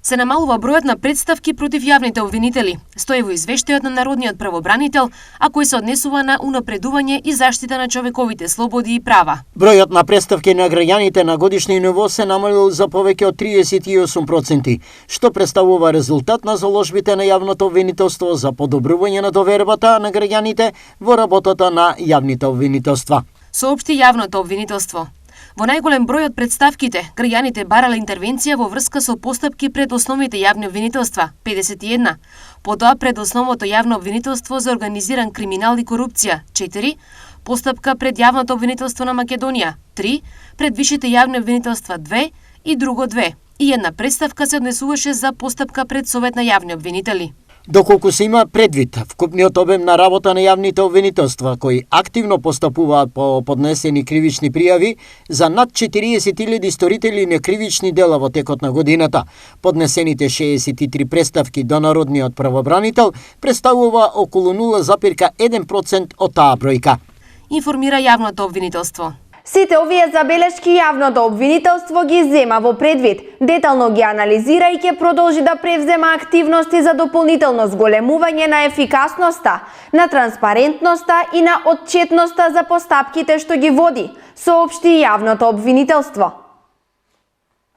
Се намалува бројот на претставки против јавните обвинители, стои во извештајот на Народниот правобранител, а кој се однесува на унапредување и заштита на човековите слободи и права. Бројот на претставки на граѓаните на годишни ниво се намалил за повеќе од 38%, што представува резултат на заложбите на јавното обвинителство за подобрување на довербата на граѓаните во работата на јавните обвинителства. Соопшти јавното обвинителство. Во најголем број од представките, граѓаните барале интервенција во врска со постапки пред основните јавни обвинителства, 51, потоа пред основното јавно обвинителство за организиран криминал и корупција, 4, постапка пред јавното обвинителство на Македонија, 3, пред вишите јавни обвинителства, 2 и друго 2. И една представка се однесуваше за постапка пред Совет на јавни обвинители. Доколку се има предвид вкупниот обем на работа на јавните обвинителства, кои активно постапуваат по поднесени кривични пријави за над 40.000 сторители на кривични дела во текот на годината, поднесените 63 представки до Народниот правобранител представува околу 0,1% од таа бројка. Информира јавното обвинителство. Сите овие забелешки јавното обвинителство ги зема во предвид, детално ги анализира и ќе продолжи да превзема активности за дополнително зголемување на ефикасноста, на транспарентноста и на отчетноста за постапките што ги води, соопшти јавното обвинителство.